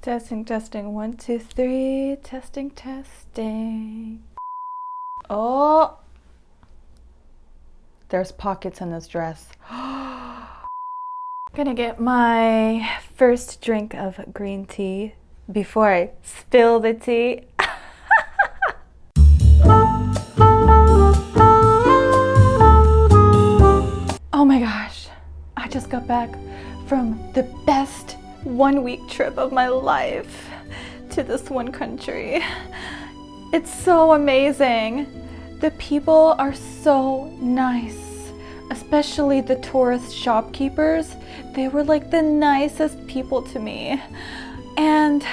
Testing, testing, 1, 2, 3, testing, testing. Oh, there's pockets in this dress. Gonna get my first drink of green tea before I spill the tea. Oh my gosh, I just got back from the best 1-week trip of my life to this one country. It's so amazing. The people are so nice, especially the tourist shopkeepers. They were like the nicest people to me. And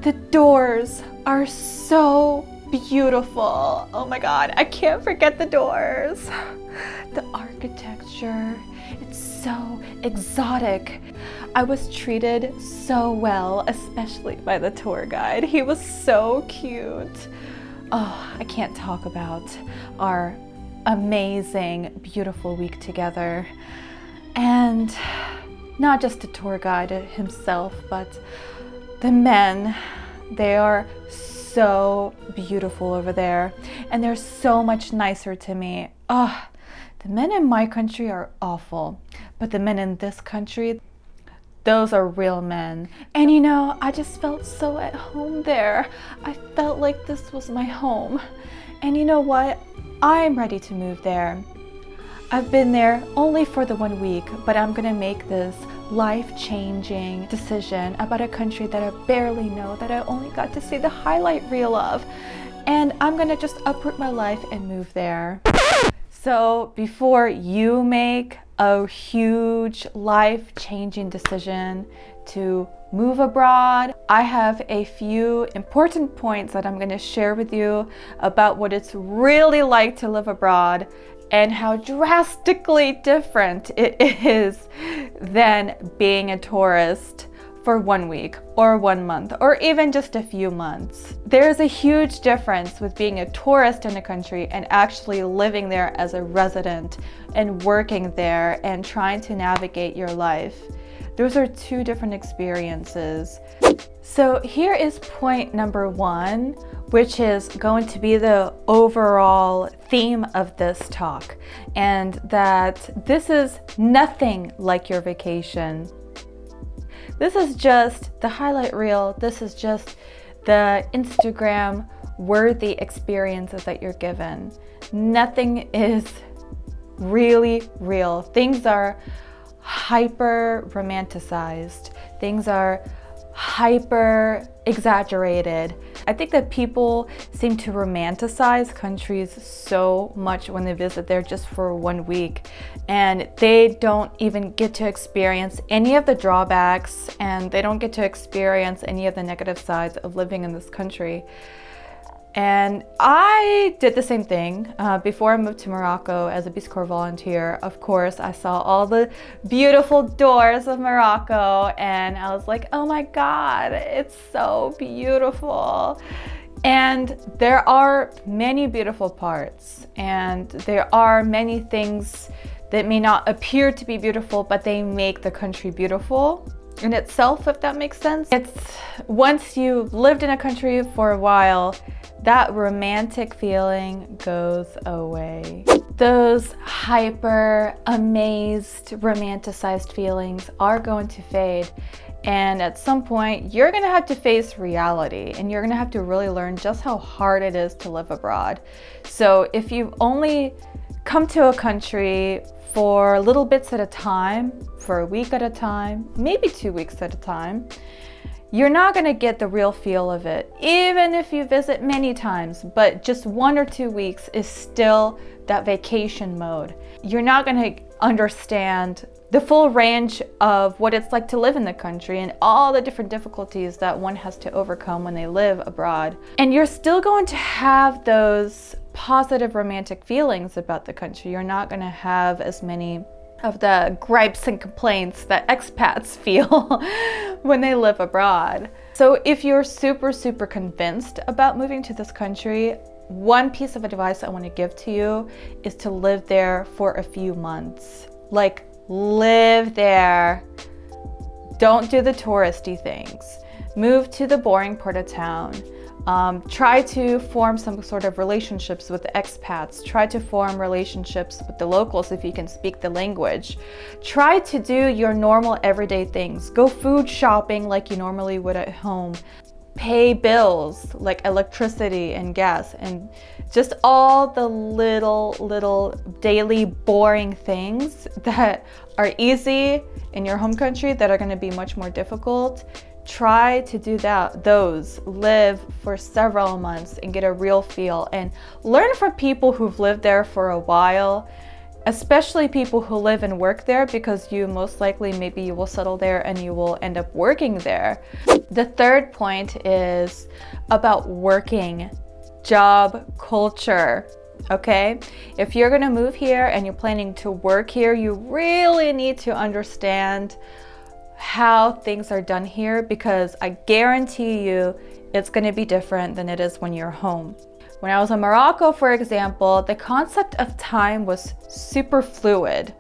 the doors are so beautiful. Oh my God, I can't forget the doors. The architecture, it's so exotic. I was treated so well, especially by the tour guide. He was so cute. Oh, I can't talk about our amazing, beautiful week together. And not just the tour guide himself, but the men. They are so beautiful over there, and they're so much nicer to me. Oh, the men in my country are awful, but the men in this country, those are real men. And you know, I just felt so at home there. I felt like this was my home. And you know what? I'm ready to move there. I've been there only for the 1 week, but I'm gonna make this life-changing decision about a country that I barely know, that I only got to see the highlight reel of. And I'm gonna just uproot my life and move there. So before you make a huge life-changing decision to move abroad, I have a few important points that I'm going to share with you about what it's really like to live abroad and how drastically different it is than being a tourist for 1 week or 1 month or even just a few months. There's a huge difference with being a tourist in a country and actually living there as a resident and working there and trying to navigate your life. Those are two different experiences. So here is point number 1, which is going to be the overall theme of this talk, and that this is nothing like your vacation. This is just the highlight reel. This is just the Instagram worthy experiences that you're given. Nothing is really real. Things are hyper romanticized. Things are hyper exaggerated. I think that people seem to romanticize countries so much when they visit there just for 1 week, and they don't even get to experience any of the drawbacks, and they don't get to experience any of the negative sides of living in this country. And I did the same thing before I moved to Morocco as a Peace Corps volunteer. Of course, I saw all the beautiful doors of Morocco and I was like, oh my God, it's so beautiful. And there are many beautiful parts, and there are many things that may not appear to be beautiful, but they make the country beautiful in itself, if that makes sense. It's once you've lived in a country for a while, that romantic feeling goes away. Those hyper amazed, romanticized feelings are going to fade. And at some point, you're gonna have to face reality, and you're gonna have to really learn just how hard it is to live abroad. So if you've only come to a country for little bits at a time, for a week at a time, maybe 2 weeks at a time, you're not gonna get the real feel of it, even if you visit many times, but just 1 or 2 weeks is still that vacation mode. You're not gonna understand the full range of what it's like to live in the country and all the different difficulties that one has to overcome when they live abroad. And you're still going to have those positive romantic feelings about the country. You're not gonna have as many of the gripes and complaints that expats feel when they live abroad. So if you're super convinced about moving to this country, one piece of advice I want to give to you is to live there for a few months. Like, live there. Don't do the touristy things. Move to the boring part of town. Try to form some sort of relationships with the expats. Try to form relationships with the locals if you can speak the language. Try to do your normal everyday things. Go food shopping like you normally would at home. Pay bills like electricity and gas, and just all the little daily boring things that are easy in your home country that are going to be much more difficult. Try to do those, live for several months and get a real feel, and learn from people who've lived there for a while, especially people who live and work there, because you most likely, maybe you will settle there and you will end up working there. The third point is about working, job culture. Okay, if you're gonna move here and you're planning to work here, you really need to understand how things are done here, because I guarantee you it's going to be different than it is when you're home. When I was in Morocco, for example, the concept of time was super fluid.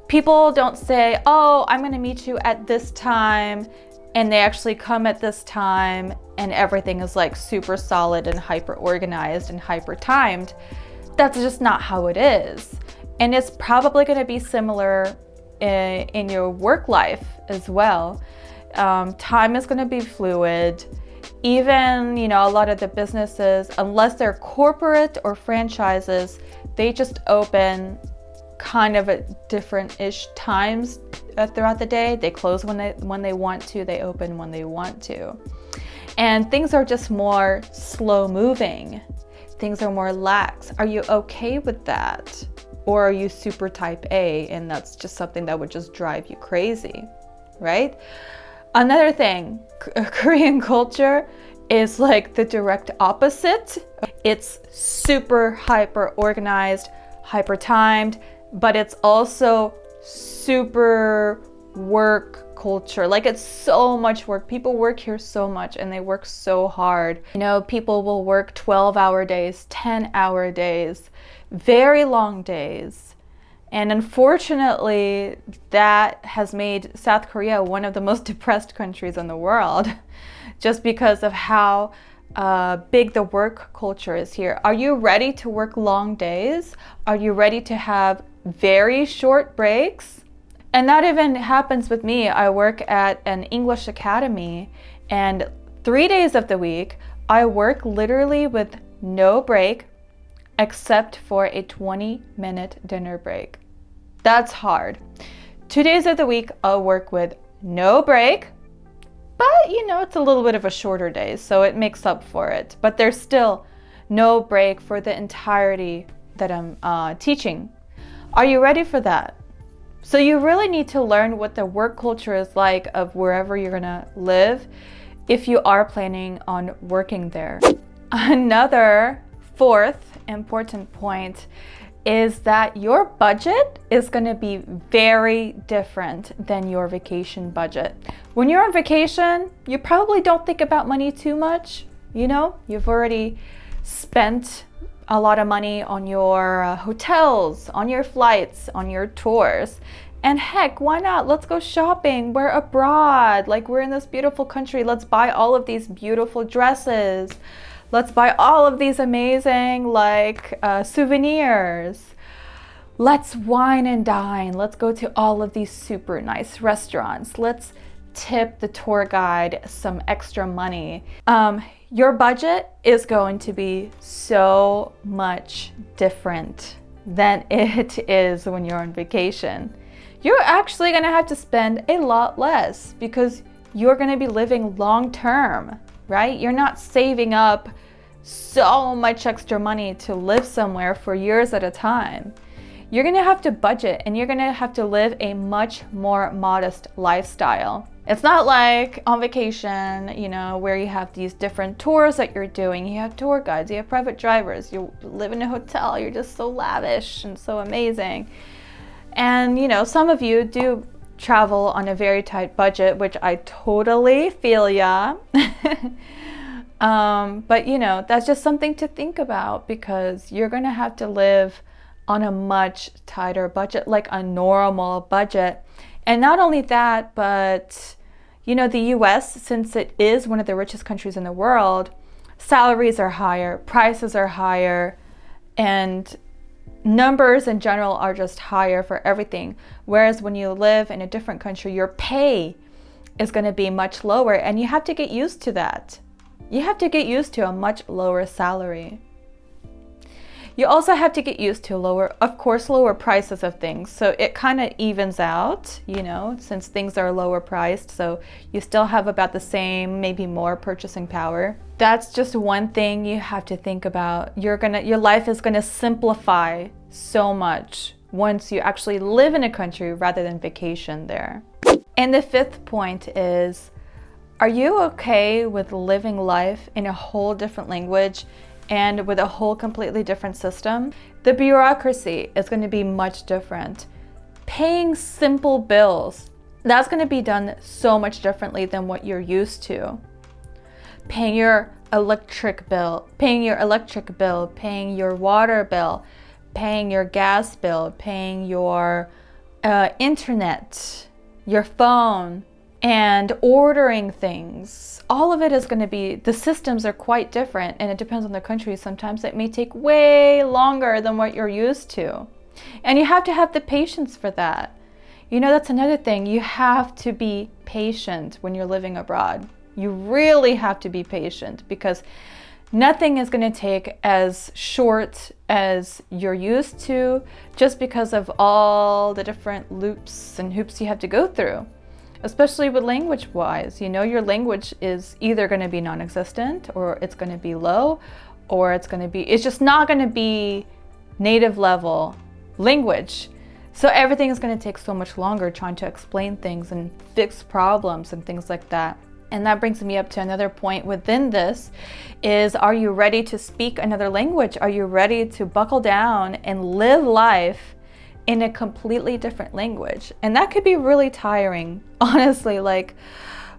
People don't say, oh, I'm going to meet you at this time, and they actually come at this time, and everything is like super solid and hyper organized and hyper timed. That's just not how it is. And it's probably going to be similar in your work life as well. Time is going to be fluid. Even, a lot of the businesses, unless they're corporate or franchises, they just open kind of at different-ish times throughout the day. They close when they want to, they open when they want to. And things are just more slow-moving. Things are more lax. Are you okay with that? Or are you super type A and that's just something that would just drive you crazy, right? Another thing, Korean culture is like the direct opposite. It's super hyper organized, hyper timed, but it's also super work culture. Like, it's so much work. People work here so much and they work so hard. People will work 12-hour days, 10-hour days, very long days. And unfortunately, that has made South Korea one of the most depressed countries in the world, just because of how big the work culture is here. Are you ready to work long days? Are you ready to have very short breaks? And that even happens with me. I work at an English academy, and 3 days of the week, I work literally with no break, except for a 20-minute dinner break. That's hard. 2 days of the week, I'll work with no break, but it's a little bit of a shorter day, so it makes up for it. But there's still no break for the entirety that I'm teaching. Are you ready for that? So you really need to learn what the work culture is like of wherever you're gonna live if you are planning on working there. Another fourth important point is that your budget is going to be very different than your vacation budget. When you're on vacation, you probably don't think about money too much. You've already spent a lot of money on your hotels, on your flights, on your tours. And heck, why not? Let's go shopping. We're abroad. Like, we're in this beautiful country. Let's buy all of these beautiful dresses. Let's buy all of these amazing souvenirs. Let's wine and dine. Let's go to all of these super nice restaurants. Let's tip the tour guide some extra money. Your budget is going to be so much different than it is when you're on vacation. You're actually going to have to spend a lot less because you're going to be living long term, right? You're not saving up so much extra money to live somewhere for years at a time. You're going to have to budget, and you're going to have to live a much more modest lifestyle. It's not like on vacation, where you have these different tours that you're doing. You have tour guides, you have private drivers, you live in a hotel, you're just so lavish and so amazing. And some of you do travel on a very tight budget, which I totally feel ya. But that's just something to think about, because you're going to have to live on a much tighter budget, like a normal budget. And not only that, but You know, the US, since it is one of the richest countries in the world, salaries are higher, prices are higher, and numbers in general are just higher for everything. Whereas when you live in a different country, your pay is going to be much lower, and you have to get used to that. You have to get used to a much lower salary. You also have to get used to lower prices of things. So it kind of evens out, you know, since things are lower priced. So you still have about the same, maybe more purchasing power. That's just one thing you have to think about. Your life is gonna simplify so much once you actually live in a country rather than vacation there. And the fifth point is, are you okay with living life in a whole different language and with a whole completely different system? The bureaucracy is going to be much different. Paying simple bills, that's going to be done so much differently than what you're used to. Paying your electric bill, paying your water bill, paying your gas bill, paying your internet, your phone, and ordering things. All of it is going to be, the systems are quite different, and it depends on the country. Sometimes it may take way longer than what you're used to. And you have to have the patience for that. You know, that's another thing. You have to be patient when you're living abroad. You really have to be patient, because nothing is going to take as short as you're used to, just because of all the different loops and hoops you have to go through. Especially with language-wise, you know, your language is either going to be non-existent, or it's going to be low, or it's just not going to be native level language. So everything is going to take so much longer trying to explain things and fix problems and things like that. And that brings me up to another point within this is, are you ready to speak another language? Are you ready to buckle down and live life in a completely different language? And that could be really tiring, honestly. Like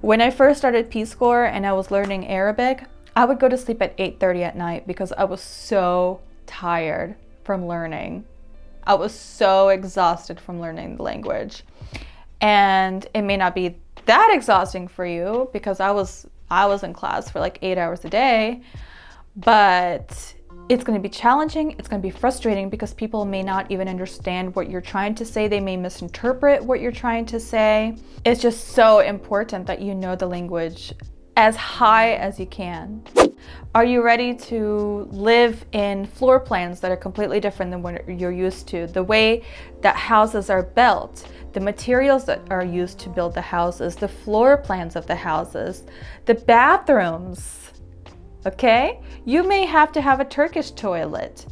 when I first started Peace Corps and I was learning Arabic, I would go to sleep at 8:30 at night because I was so tired from learning. I was so exhausted from learning the language. And it may not be that exhausting for you, because I was in class for like 8 hours a day, but it's going to be challenging. It's going to be frustrating because people may not even understand what you're trying to say. They may misinterpret what you're trying to say. It's just so important that you know the language as high as you can. Are you ready to live in floor plans that are completely different than what you're used to? The way that houses are built, the materials that are used to build the houses, the floor plans of the houses, the bathrooms, okay? You may have to have a Turkish toilet.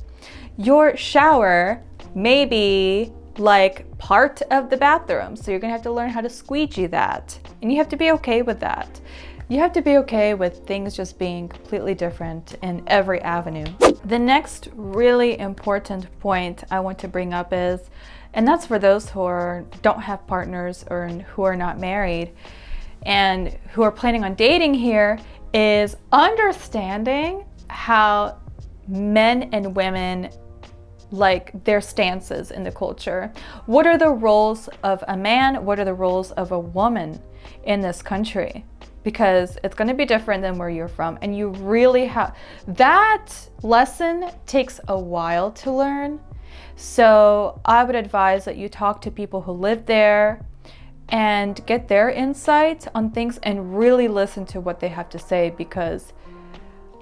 Your shower may be like part of the bathroom, so you're gonna have to learn how to squeegee that. And you have to be okay with that. You have to be okay with things just being completely different in every avenue. The next really important point I want to bring up is, and that's for those who don't have partners or who are not married and who are planning on dating here, is understanding how men and women, like their stances in the culture. What are the roles of a man? What are the roles of a woman in this country? Because it's going to be different than where you're from, and you really have, that lesson takes a while to learn. So I would advise that you talk to people who live there and get their insight on things and really listen to what they have to say, because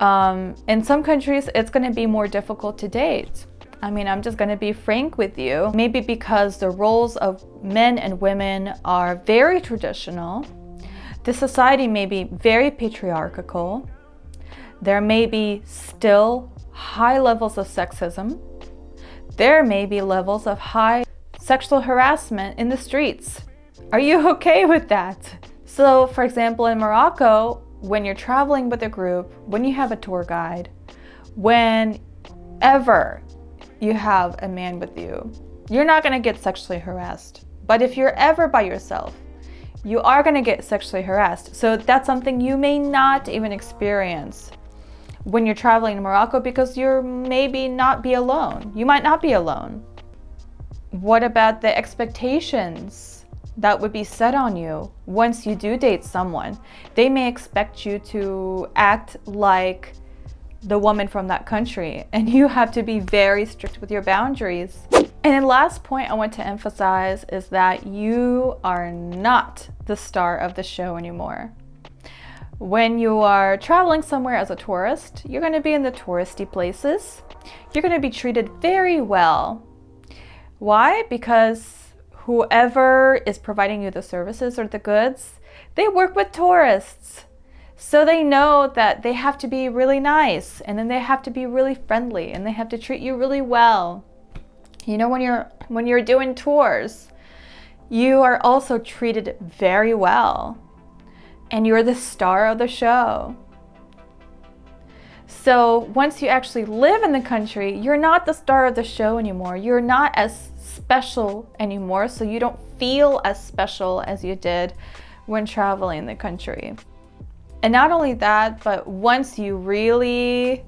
in some countries it's going to be more difficult to date. I mean, I'm just going to be frank with you. Maybe because the roles of men and women are very traditional. The society may be very patriarchal. There may be still high levels of sexism. There may be levels of high sexual harassment in the streets. Are you okay with that? So, for example, in Morocco, when you're traveling with a group, when you have a tour guide, whenever you have a man with you, you're not going to get sexually harassed. But if you're ever by yourself, you are going to get sexually harassed. So that's something you may not even experience when you're traveling to Morocco, because you maybe not be alone. You might not be alone. What about the expectations that would be set on you once you do date someone. They may expect you to act like the woman from that country, and you have to be very strict with your boundaries. And the last point I want to emphasize is that you are not the star of the show anymore. When you are traveling somewhere as a tourist, you're going to be in the touristy places. You're going to be treated very well. Why? Because whoever is providing you the services or the goods, they work with tourists. So they know that they have to be really nice, and then they have to be really friendly, and they have to treat you really well. You know, when you're doing tours, you are also treated very well, and you're the star of the show. So once you actually live in the country, you're not the star of the show anymore. You're not as special anymore, so you don't feel as special as you did when traveling the country. And not only that, but once you really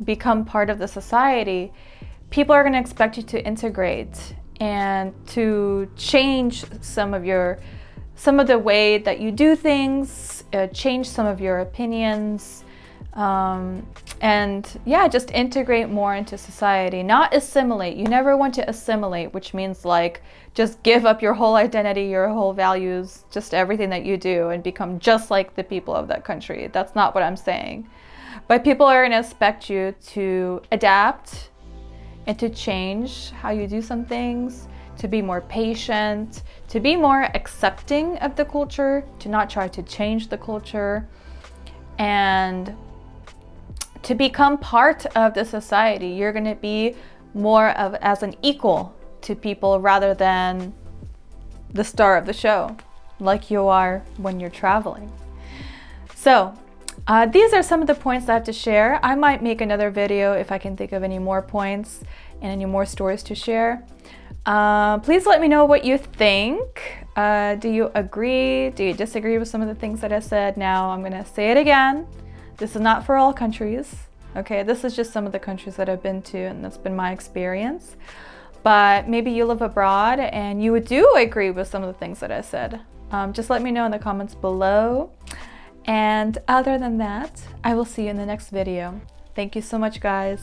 become part of the society, people are going to expect you to integrate and to change some of the way that you do things, change some of your opinions, and yeah, just integrate more into society, not assimilate. You never want to assimilate, which means like just give up your whole identity, your whole values, just everything that you do, and become just like the people of that country. That's not what I'm saying. But people are going to expect you to adapt and to change how you do some things, to be more patient, to be more accepting of the culture, to not try to change the culture, and to become part of the society. You're going to be more of as an equal to people rather than the star of the show, like you are when you're traveling. So these are some of the points I have to share. I might make another video if I can think of any more points and any more stories to share. Please let me know what you think. Do you agree? Do you disagree with some of the things that I said? Now I'm gonna say it again. This is not for all countries, okay? This is just some of the countries that I've been to, and that's been my experience. But maybe you live abroad and you do agree with some of the things that I said. Just let me know in the comments below. And other than that, I will see you in the next video. Thank you so much, guys.